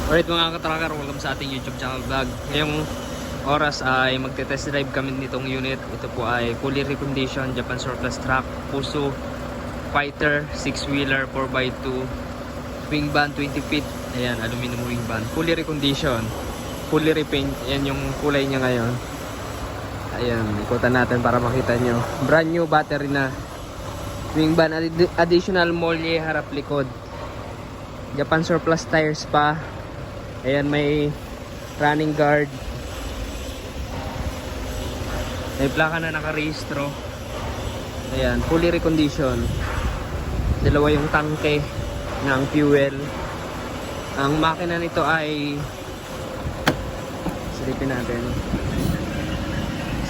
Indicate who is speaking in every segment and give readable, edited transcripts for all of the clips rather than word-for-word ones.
Speaker 1: Alright mga ka-tracker, welcome sa ating YouTube channel vlog. Ngayong oras ay magte-test drive kami nitong unit. Ito po ay fully reconditioned Japan Surplus Truck Fuso Fighter 6-wheeler 4x2 wing band 20 feet. Ayan, aluminum wing band. Fully reconditioned, fully repaint. Ayan yung kulay niya ngayon. Ayan, ikutan natin para makita nyo. Brand new battery na. Wing band, additional molye harap likod. Japan Surplus tires pa. Ayan, may running guard. May plaka na nakarehistro. Ayan, fully reconditioned. Dalawa yung tangke ng fuel. Ang makina nito ay silipin natin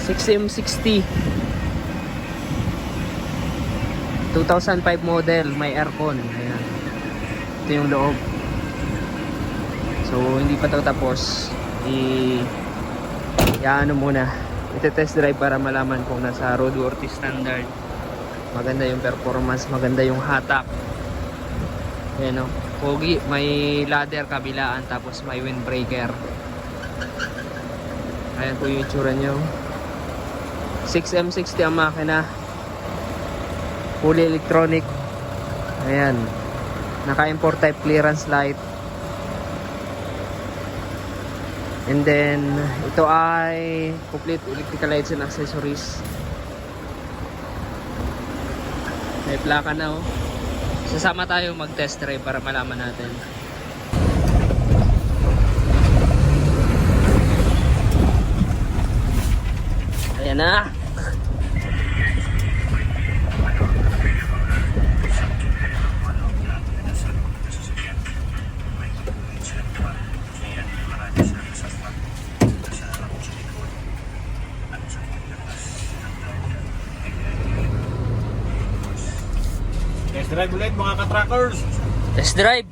Speaker 1: 6M60 2005 model, may aircon. Ayan, ito yung loob. So hindi pa ito tapos. Iaano muna, ite-test drive para malaman kung nasa roadworthy standard. Maganda yung performance, maganda yung hatak. Ayan o, pogi. May ladder kabilaan, tapos may windbreaker. Ayan po yung itsura nyo. 6M60 ang makina, fully electronic. Ayan, naka-import type clearance light. And then ito ay complete electrical lights and accessories. May plaka na oh. Sasama tayo mag-test drive para malaman natin. Ayan na.
Speaker 2: Test drive ulit mga ka-trackers.
Speaker 1: Test drive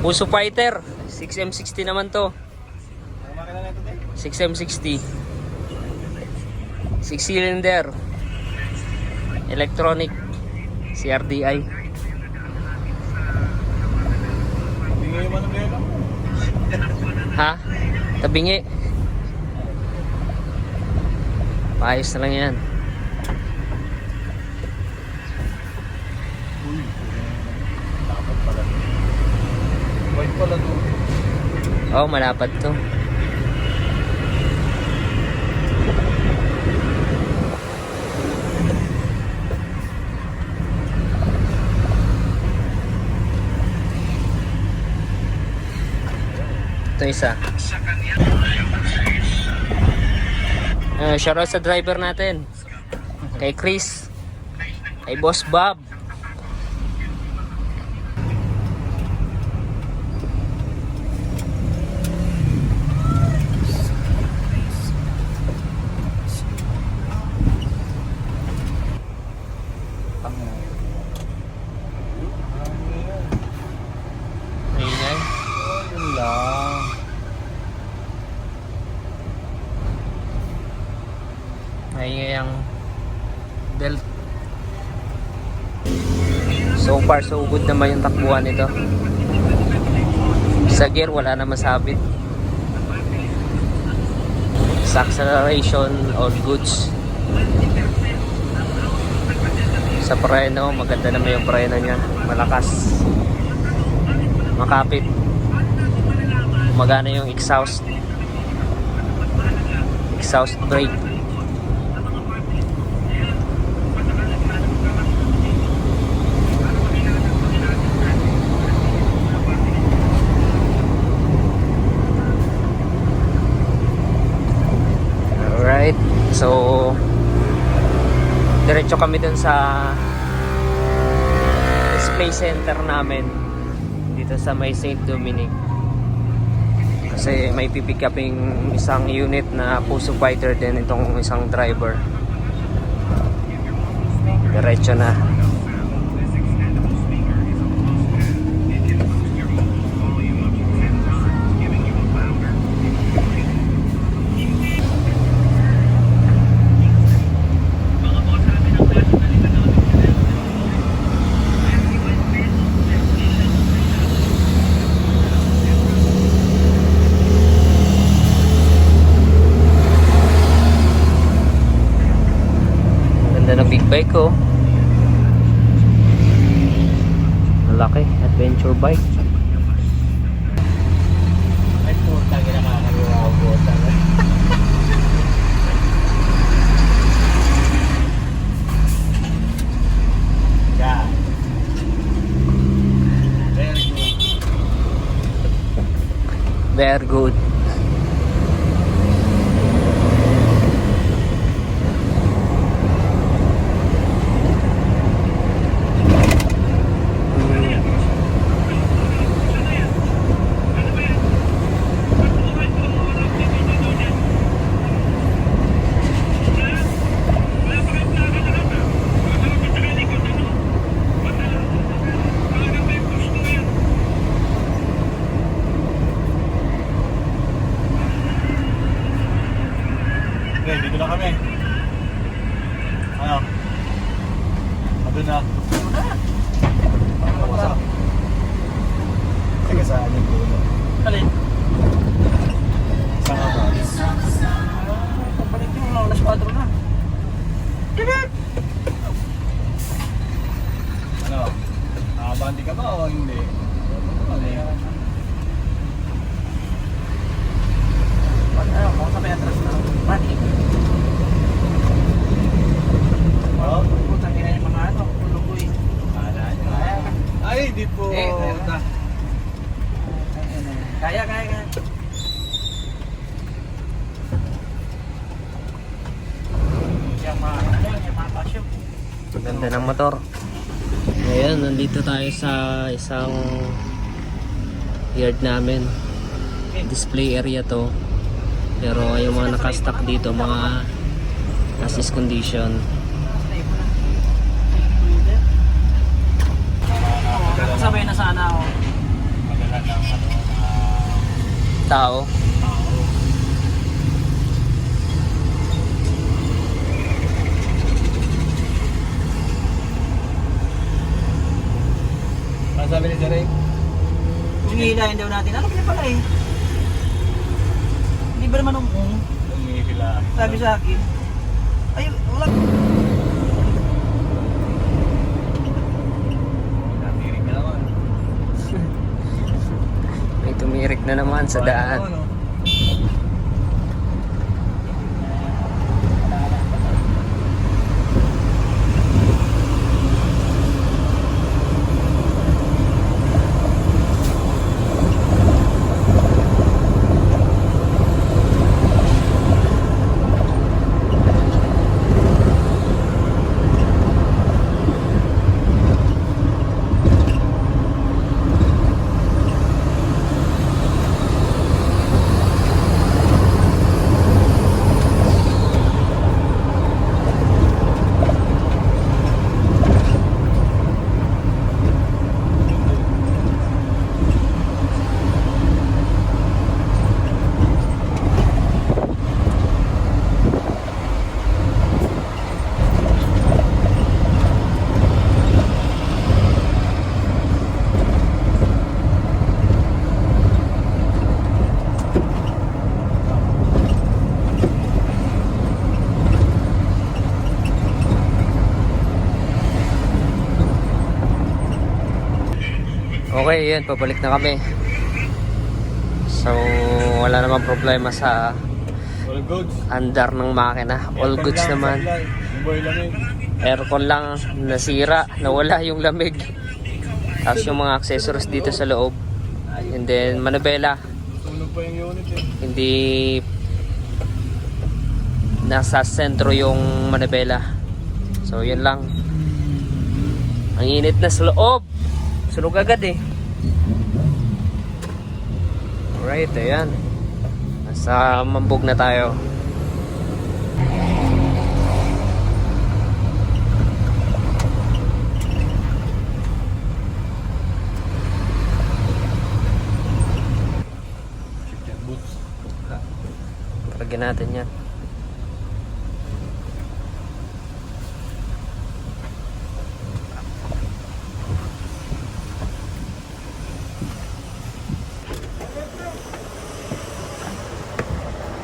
Speaker 1: Fuso Fighter 6M60 naman to.
Speaker 2: Ang makina na ito din.
Speaker 1: 6M60 6 cylinder electronic CRDI.
Speaker 2: Bingay yung ano belo.
Speaker 1: Ha? Tabingi. Paayos na lang yan.
Speaker 2: Dapat pala. White pala to.
Speaker 1: Oh, malapad to. Ito isa. Shoutout sa driver natin. Kay Chris. Kay Boss Bob. Ayan.
Speaker 2: Yun lang.
Speaker 1: Ayan ang belt. So far so good naman yung takbuhan nito. Sa gear wala na masabit. Sa acceleration all goods. Sa preno, maganda naman yung preno niya. Malakas, makapit, magana yung exhaust brake. Alright, so diretso kami dun sa display center namin dito sa may St. Dominic kasi may pipick uping isang unit na Fuso Fighter din itong isang driver. Diretso na. bike ko. Malaki, adventure bike.
Speaker 2: Ay, puta, ginakakaliwa ako, puta. Yeah. Very good.
Speaker 1: Very good.
Speaker 2: Okay, dito na kami. Ano? Doon na. Ano ba? Teka, saan yung puno?
Speaker 3: Alin?
Speaker 2: Saan ka ba?
Speaker 3: Pagbalik nyo, alas 4 na.
Speaker 2: Ano? Nakabandi ka ba o hindi? Ano yan?
Speaker 3: Ano, kung sa Petras na. Pati.
Speaker 2: Oh?
Speaker 3: Putang ina yung mga ano, tulugoy.
Speaker 2: Ay, di po.
Speaker 3: Kaya. Yung mga pasyo.
Speaker 1: Ganda ng motor. Ngayon, nandito tayo sa isang yard namin. Display area to. Pero yung mga nakastock dito, mga assist condition.
Speaker 3: Sabay na sana ako.
Speaker 2: Madala ng ano,
Speaker 1: Tao.
Speaker 2: ano sabi ni Jerry?
Speaker 3: Yung hilahin daw natin. Alam niya pala eh. Hindi ba naman
Speaker 2: Umihila.
Speaker 3: sabi sa akin? Ay, wala.
Speaker 2: Natirig na naman.
Speaker 1: May tumirik na naman sa daan.
Speaker 2: Ano?
Speaker 1: Okay, yun, pabalik na kami. So, wala namang problema sa
Speaker 2: All goods.
Speaker 1: andar ng makina. All goods naman.
Speaker 2: Yung boy lamig.
Speaker 1: Aircon lang nasira, nawala yung lamig. Tapos yung mga accessories dito sa loob. And then, manabela.
Speaker 2: Sunog pa yung unit eh.
Speaker 1: Hindi nasa sentro yung manabela. So, yun lang. Ang init na sa loob. Sunog agad eh. Alright, ayan. Nasa Mambog na tayo.
Speaker 2: Chicken boots.
Speaker 1: Paragyan natin yan.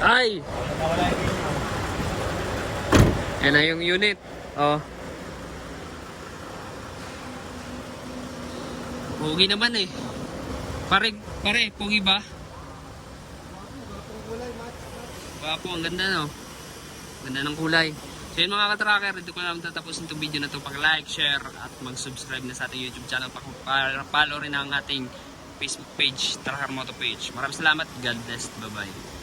Speaker 1: Ay!
Speaker 2: Nawala yung
Speaker 1: Yan na yung unit. Oh. Pogi naman eh. Pare, pogi ba? Wapo, ang ganda no? Ganda ng kulay. So yun mga ka-tracker, dito ko naman tatapusin itong video na ito. Pag-like, share, at mag-subscribe na sa ating YouTube channel. Follow rin ang ating Facebook page, Tracker Moto page. Maraming salamat. God bless. Bye-bye.